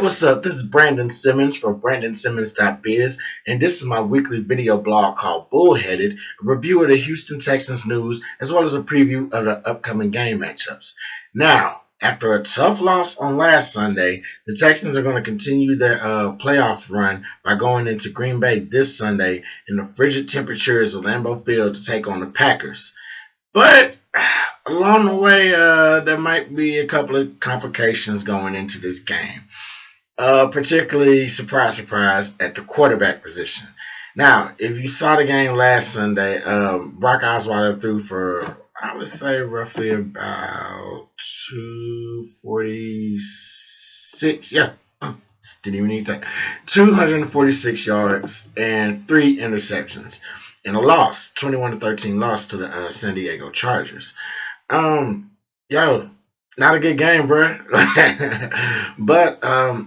What's up? This is Brandon Simmons from brandonsimmons.biz, and this is my weekly video blog called Bullheaded, a review of the Houston Texans news, as well as a preview of the upcoming game matchups. Now, after a tough loss on last Sunday, the Texans are going to continue their playoff run by going into Green Bay this Sunday in the frigid temperatures of Lambeau Field to take on the Packers. But along the way, there might be a couple of complications going into this game. Particularly, surprise, surprise, at the quarterback position. Now, if you saw the game last Sunday, Brock Osweiler threw for, I would say, roughly about 246. Yeah, didn't even need that. 246 yards and 3 interceptions. In a loss, 21-13 loss to the San Diego Chargers. Not a good game, bro. But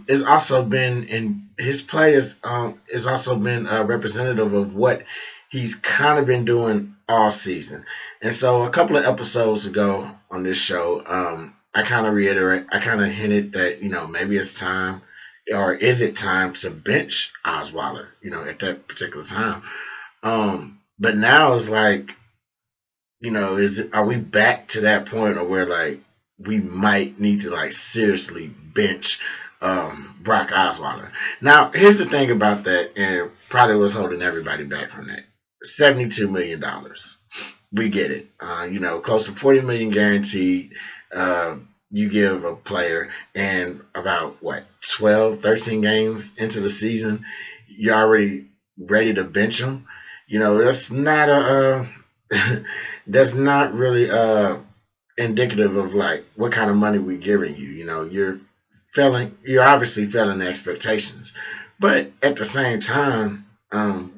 it's also been in his play is also been representative of what he's kind of been doing all season. And so a couple of episodes ago on this show, I kind of hinted that maybe it's time, or is it time to bench Osweiler? At that particular time. But now it's like, are we back to that point of where like we might need to like seriously bench Brock Osweiler? Now, here's the thing about that, and probably what's holding everybody back from that. $72 million. We get it. Close to $40 million guaranteed. You give a player, and about 13 games into the season, you're already ready to bench him. That's not that's not really indicative of like what kind of money we're giving you. You're obviously failing the expectations. But at the same time,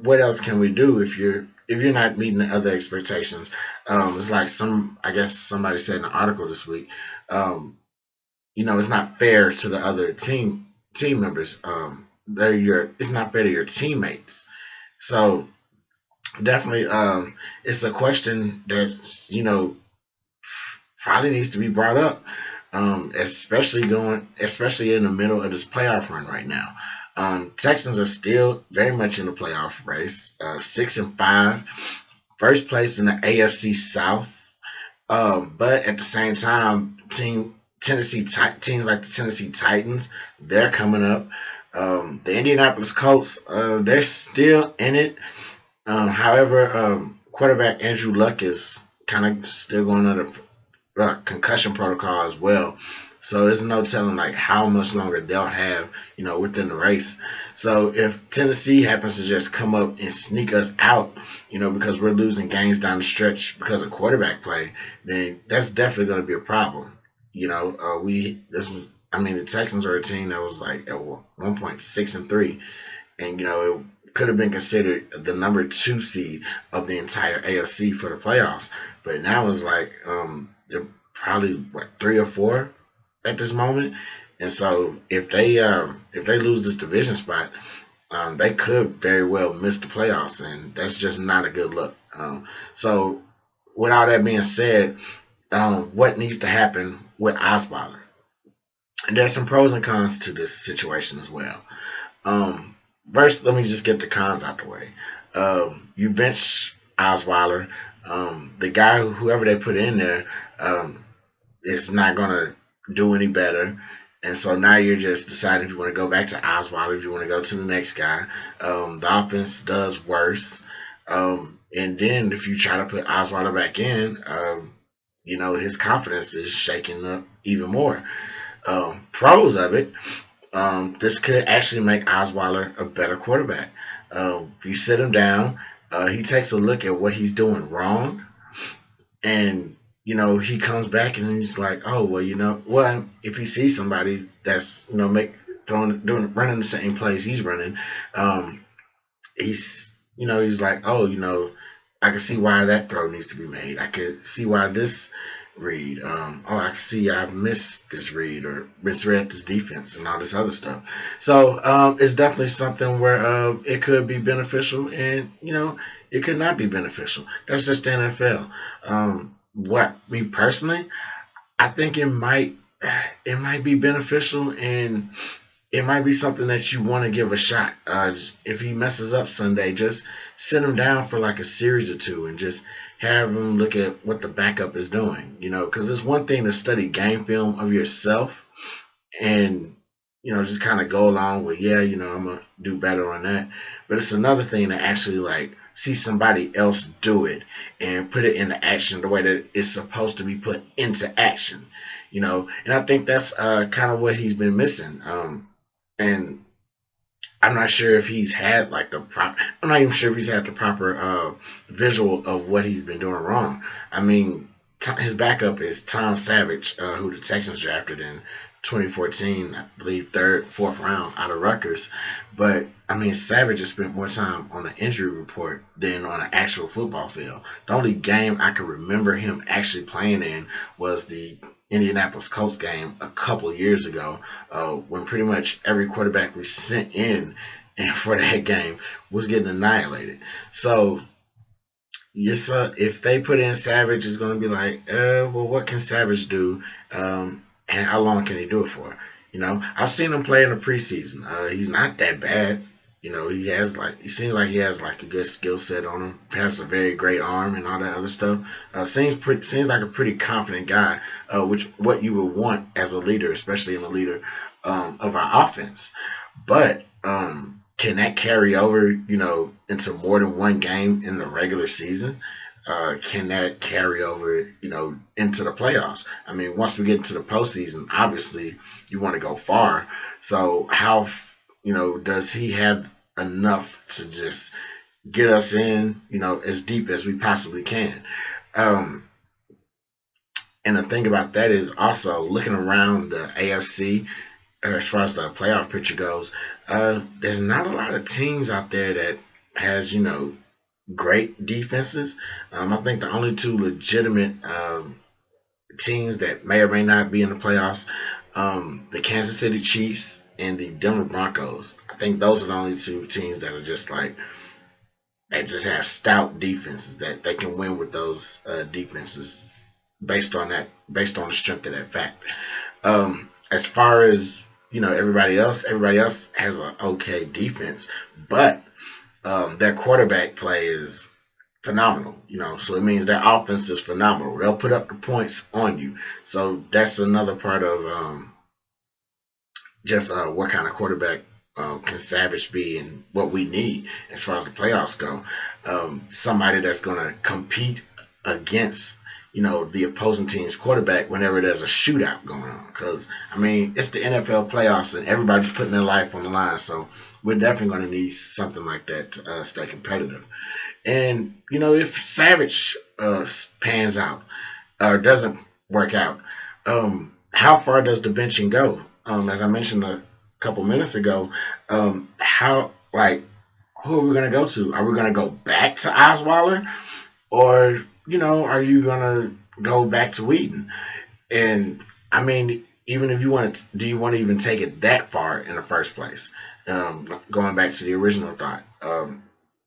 what else can we do if you're not meeting the other expectations? It's like I guess somebody said in an article this week, it's not fair to the other team members. It's not fair to your teammates. So definitely, it's a question that probably needs to be brought up, especially in the middle of this playoff run right now. Texans are still very much in the playoff race, 6-5, first place in the AFC South. But at the same time, teams like the Tennessee Titans, they're coming up. The Indianapolis Colts, they're still in it. However, quarterback Andrew Luck is kind of still going under concussion protocol as well. So there's no telling like how much longer they'll have, within the race. So if Tennessee happens to just come up and sneak us out, because we're losing games down the stretch because of quarterback play, then that's definitely going to be a problem. The Texans are a team that was like at 1.6-3, and it could have been considered the number 2 seed of the entire AFC for the playoffs. But now it's like they're probably 3 or 4 at this moment. And so if they lose this division spot, they could very well miss the playoffs, and that's just not a good look. So with all that being said, what needs to happen with Osweiler? And there's some pros and cons to this situation as well. First, let me just get the cons out the way. You bench Osweiler. The guy, whoever they put in there, is not going to do any better. And so now you're just deciding if you want to go back to Osweiler, if you want to go to the next guy. The offense does worse. And then if you try to put Osweiler back in, his confidence is shaking up even more. Pros of it, this could actually make Osweiler a better quarterback. If you sit him down, he takes a look at what he's doing wrong, and he comes back and he's like, oh well, if he sees somebody that's running the same plays he's running, he's like, oh, I can see why that throw needs to be made. I could see why this read. I can see I've missed this read or misread this defense and all this other stuff. So it's definitely something where it could be beneficial, and it could not be beneficial. That's just the NFL. Me personally, I think it might be beneficial, and it might be something that you want to give a shot. If he messes up Sunday, just sit him down for like a series or two and just have him look at what the backup is doing. Because it's one thing to study game film of yourself and just kind of go along with, yeah, I'm gonna do better on that. But it's another thing to actually like see somebody else do it and put it into action the way that it's supposed to be put into action. And I think that's kind of what he's been missing. And I'm not sure if he's had like the proper. I'm not even sure if he's had the proper visual of what he's been doing wrong. I mean, his backup is Tom Savage, who the Texans drafted in 2014, I believe third, fourth round out of Rutgers. But I mean, Savage has spent more time on the injury report than on an actual football field. The only game I can remember him actually playing in was the Indianapolis Colts game a couple years ago, when pretty much every quarterback we sent in and for that game was getting annihilated. So yes, if they put in Savage, it's going to be like, well, what can Savage do, and how long can he do it for? I've seen him play in the preseason. He's not that bad. He seems like he has like a good skill set on him, perhaps a very great arm and all that other stuff. Seems like a pretty confident guy, which what you would want as a leader, especially in a leader of our offense. But can that carry over, into more than one game in the regular season? Can that carry over, into the playoffs? I mean, once we get into the postseason, obviously you want to go far. So how, does he have enough to just get us in, as deep as we possibly can? Um, and the thing about that is also looking around the AFC, as far as the playoff picture goes, there's not a lot of teams out there that has, great defenses. I think the only two legitimate teams that may or may not be in the playoffs, the Kansas City Chiefs and the Denver Broncos. I think those are the only two teams that are just like that just have stout defenses that they can win with those defenses based on the strength of that fact. As far as everybody else has an okay defense, but their quarterback play is phenomenal. So it means their offense is phenomenal. They'll put up the points on you. So that's another part of just what kind of quarterback can Savage be and what we need as far as the playoffs go. Somebody that's going to compete against the opposing team's quarterback whenever there's a shootout going on. Because, I mean, it's the NFL playoffs and everybody's putting their life on the line. So we're definitely going to need something like that to stay competitive. And, if Savage pans out or doesn't work out, how far does the benching go? As I mentioned a couple minutes ago, who are we going to go to? Are we going to go back to Osweiler? Or, are you going to go back to Whedon? And, I mean, even if you want to, do you want to even take it that far in the first place? Going back to the original thought,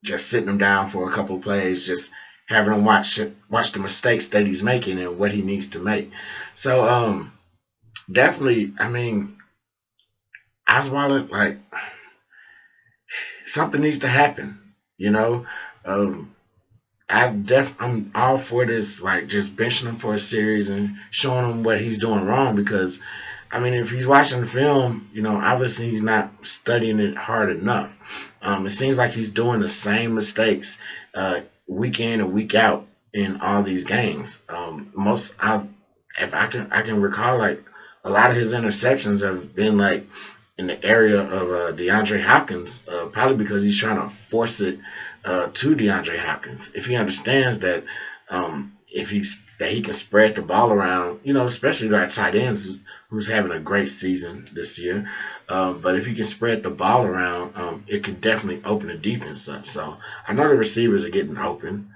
just sitting him down for a couple of plays, just having him watch the mistakes that he's making and what he needs to make. So, definitely, I mean, Osweiler, like, something needs to happen, you know. Um, I'm all for this, like just benching him for a series and showing him what he's doing wrong. Because, I mean, if he's watching the film, obviously he's not studying it hard enough. It seems like he's doing the same mistakes week in and week out in all these games. If I can recall, like a lot of his interceptions have been like in the area of DeAndre Hopkins, probably because he's trying to force it to DeAndre Hopkins. If he understands that, that he can spread the ball around, especially our tight ends who's having a great season this year. But if he can spread the ball around, it can definitely open the defense up. So I know the receivers are getting open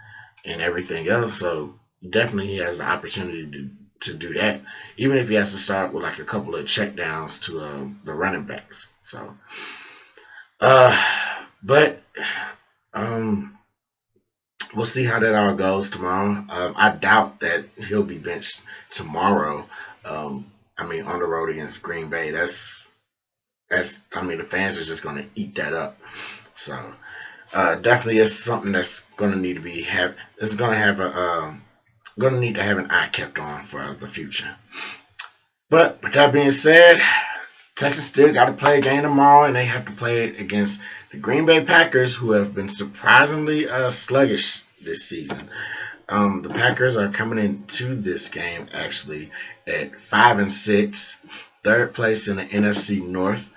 and everything else. So definitely he has the opportunity to do that, even if he has to start with like a couple of checkdowns to the running backs. So, but we'll see how that all goes tomorrow. I doubt that he'll be benched tomorrow. I mean, on the road against Green Bay, that's the fans are just going to eat that up. So definitely is something that's going to need to be have. It's going to have a going to need to have an eye kept on for the future. But with that being said, Texans still got to play a game tomorrow, and they have to play it against the Green Bay Packers, who have been surprisingly sluggish this season. The Packers are coming into this game actually at 5-6, third place in the NFC North,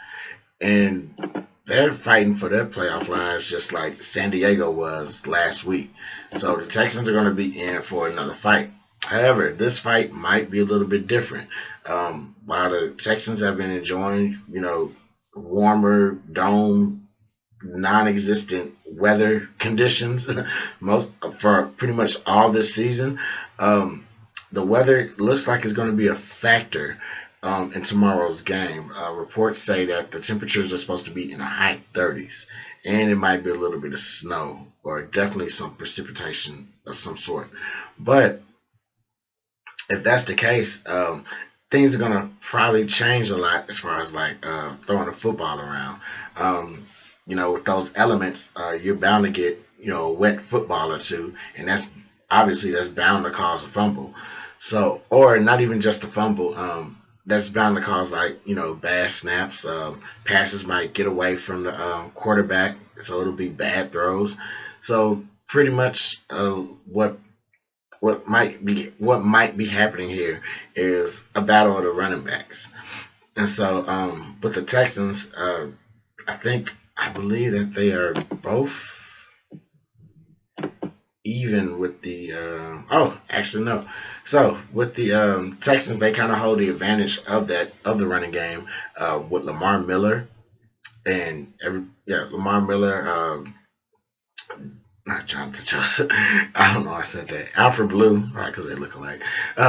and they're fighting for their playoff lives just like San Diego was last week. So the Texans are going to be in for another fight. However, this fight might be a little bit different. While the Texans have been enjoying, warmer dome, non-existent weather conditions most for pretty much all this season, the weather looks like it's going to be a factor in tomorrow's game. Reports say that the temperatures are supposed to be in the high 30s, and it might be a little bit of snow or definitely some precipitation of some sort. But if that's the case, things are gonna probably change a lot as far as like throwing the football around. With those elements, you're bound to get a wet football or two, and that's bound to cause a fumble. So, or not even just a fumble. That's bound to cause bad snaps. Passes might get away from the quarterback, so it'll be bad throws. So pretty much what might be happening here is a battle of the running backs. And so with the Texans, I believe that they are both even with the actually no. So with the Texans, they kind of hold the advantage of the running game with Lamar Miller and Lamar Miller. Not Jonathan Joseph. I don't know. I said that. Alfred Blue, right? Because they look alike.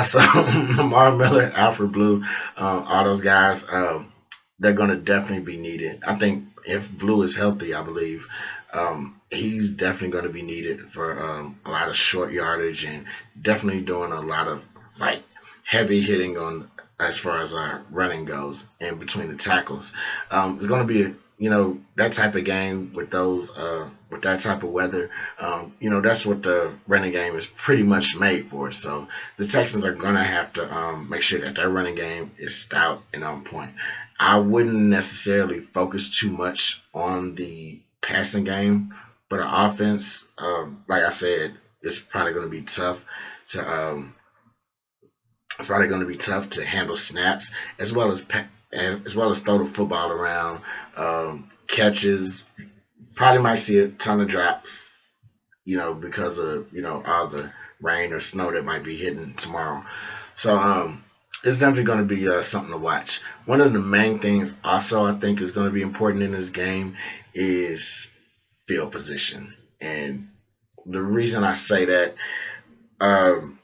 So Lamar Miller, Alfred Blue, all those guys, they're going to definitely be needed. I think if Blue is healthy, I believe he's definitely going to be needed for a lot of short yardage and definitely doing a lot of heavy hitting on as far as our running goes in between the tackles. It's going to be that type of game with those with that type of weather. That's what the running game is pretty much made for. So the Texans are going to have to make sure that their running game is stout and on point. I wouldn't necessarily focus too much on the passing game, but the offense, like I said, it's probably going to be tough to handle snaps as well as throw the football around. Catches, probably might see a ton of drops, because of all the rain or snow that might be hitting tomorrow. So it's definitely going to be something to watch. One of the main things also I think is going to be important in this game is field position, and the reason I say that, um,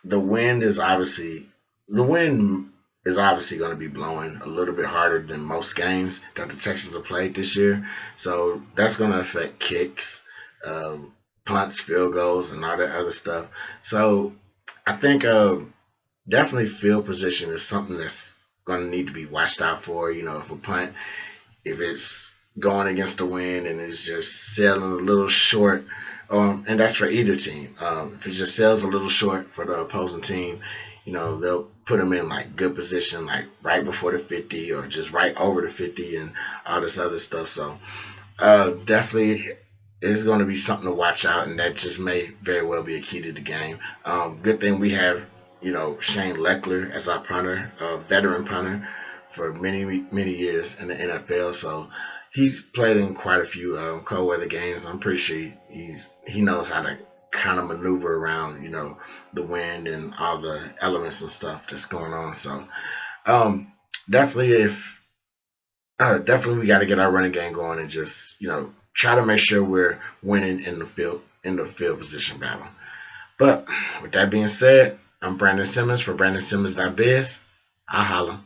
the wind is obviously going to be blowing a little bit harder than most games that the Texans have played this year. So that's going to affect kicks, punts, field goals, and all that other stuff. So I think definitely field position is something that's going to need to be watched out for. If a punt, if it's going against the wind and it's just sailing a little short, and that's for either team. If it just sails a little short for the opposing team, they'll put them in good position, right before the 50 or just right over the 50 and all this other stuff. So definitely is going to be something to watch out, and that just may very well be a key to the game. Good thing we have, Shane Leckler as our punter, a veteran punter for many, many years in the NFL. So he's played in quite a few cold weather games. I'm pretty sure he knows how to kind of maneuver around, the wind and all the elements and stuff that's going on. So definitely definitely we got to get our running game going and just try to make sure we're winning in the field position battle. But with that being said, I'm Brandon Simmons for brandonsimmons.biz. I'll holla.